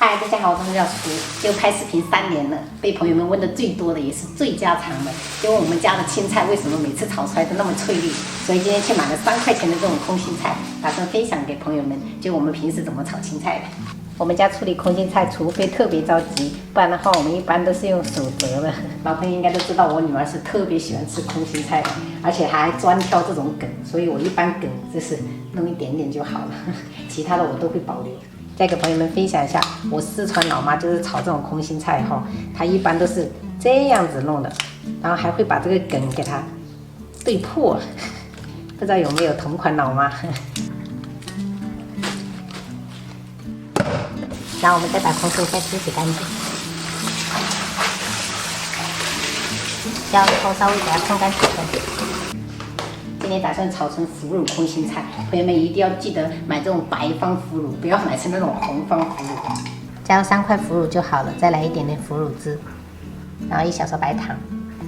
嗨，大家好，我是廖叔。就拍视频3年了，被朋友们问的最多的也是最家常的，就问我们家的青菜为什么每次炒出来都那么翠绿。所以今天去买了3块钱的这种空心菜，打算分享给朋友们，就我们平时怎么炒青菜的。我们家处理空心菜，除非特别着急，不然的话我们一般都是用手折的。老朋友应该都知道，我女儿是特别喜欢吃空心菜的，而且还专挑这种梗，所以我一般梗就是弄一点点就好了，其他的我都会保留。再给朋友们分享一下，我四川老妈就是炒这种空心菜哈，她一般都是这样子弄的，然后还会把这个梗给它对破，不知道有没有同款老妈。然后我们再把空心菜洗干净，要稍微给它冲干水分。今天打算炒成腐乳空心菜，朋友们一定要记得买这种白方腐乳，不要买成那种红方腐乳。加入3块腐乳就好了，再来一点点腐乳汁，然后1小勺白糖，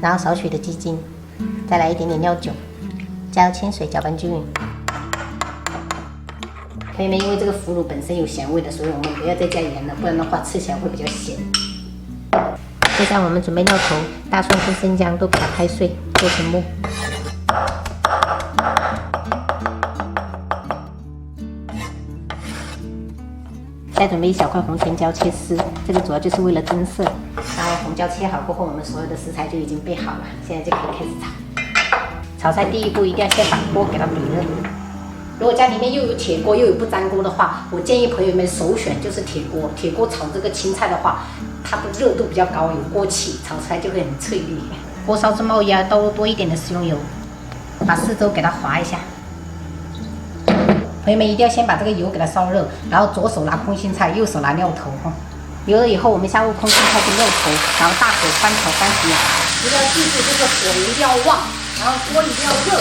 然后少许的鸡精，再来一点点料酒，加入清水搅拌均匀。朋友们，因为这个腐乳本身有咸味的，所以我们不要再加盐了，不然的话吃起来会比较咸。接下来我们准备料头，大蒜跟生姜都把它拍碎，做成末。再准备1小块红甜椒切丝，这个主要就是为了增色。然后红椒切好过后，我们所有的食材就已经备好了，现在就可以开始炒。炒菜第一步一定要先把锅给它比热。如果家里面又有铁锅又有不粘锅的话，我建议朋友们首选就是铁锅。铁锅炒这个青菜的话，它的热度比较高，有锅气，炒出来就会很翠绿。锅烧至冒烟，倒入多一点的食用油，把四周给它划一下。朋友们一定要先把这个油给它烧热，然后左手拿空心菜，右手拿料头哈。油热以后，我们下入空心菜跟料头，然后大火翻炒30秒。一定要记住，这个火一定要旺，然后锅一定要热。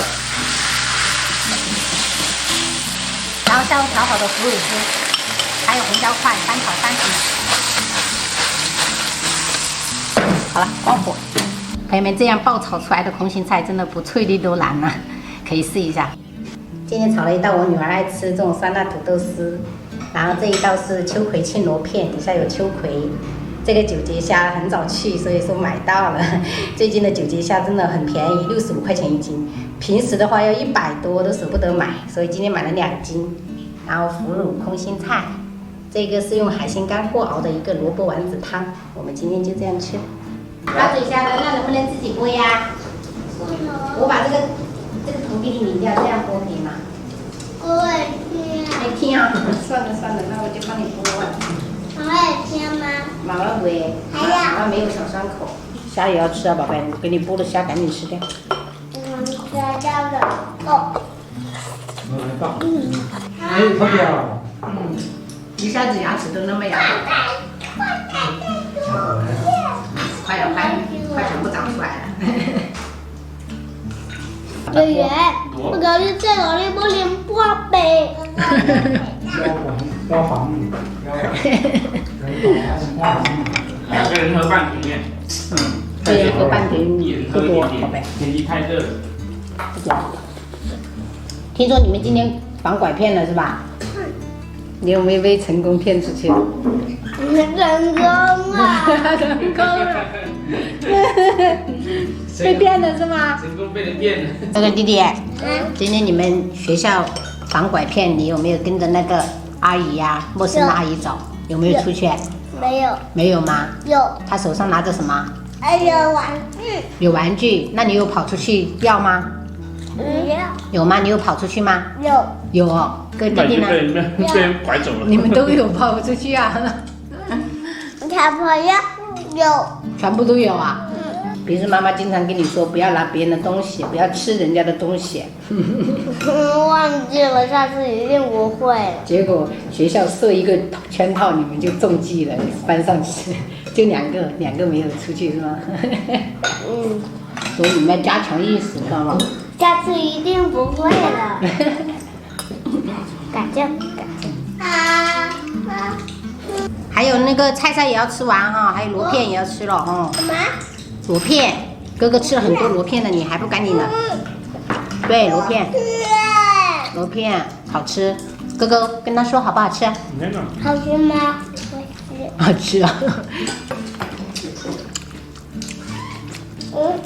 然后下入调好的腐乳汁，还有红椒块，翻炒30秒。好了，关火。朋友们，这样爆炒出来的空心菜真的不翠绿都难了，可以试一下。今天炒了一道我女儿爱吃这种酸辣土豆丝，然后这一道是秋葵青螺片，底下有秋葵。这个九节虾很早去，所以说买到了。最近的九节虾真的很便宜，65块钱1斤，平时的话要100多都舍不得买，所以今天买了2斤。然后腐乳空心菜，这个是用海鲜干货熬的一个萝卜丸子汤，我们今天就这样吃。打水虾的，那能不能自己剥呀？我把这个头给你拧掉，这样剥可以吗？我也听。没听啊？算了，那我就帮你剥了。妈妈也听吗？妈妈不会，妈妈没有小伤口。虾也要吃啊，宝贝，给你剥的虾赶紧吃掉。吃掉的够。哎，特别好。一下子牙齿都那么痒。快全部长出来了。爷爷，我搞你这个你不能剥呗。标防2个人喝半瓶面。1人喝半瓶不多，宝贝。天气太热了。听说你们今天防拐骗了是吧？你有没有被成功骗出去？成功了。成功了。被骗了是吗？成功被人骗了。这个弟弟，今天你们学校防拐骗，你有没有跟着那个阿姨呀、陌生的阿姨走？有没有出去？没有。没有吗？有。她手上拿着什么？还有玩具。有玩具，那你有跑出去要吗？有吗？你有跑出去吗？有。有哦，哥弟弟呢？被人拐走了。你们都有跑出去啊？小朋友有。全部都有啊？比如说妈妈经常跟你说，不要拿别人的东西，不要吃人家的东西。忘记了，下次一定不会了。结果学校设一个圈套，你们就中计了，班上就2个没有出去是吗？所以你们要加强意识，知道吗？下次一定不会了。改正。还有那个菜也要吃完哈，还有螺片也要吃了哈。什么？螺片，哥哥吃了很多螺片了，你还不赶紧的？对，螺片好吃。哥哥跟他说好不好吃？你看呢？好吃吗？好吃啊！嗯，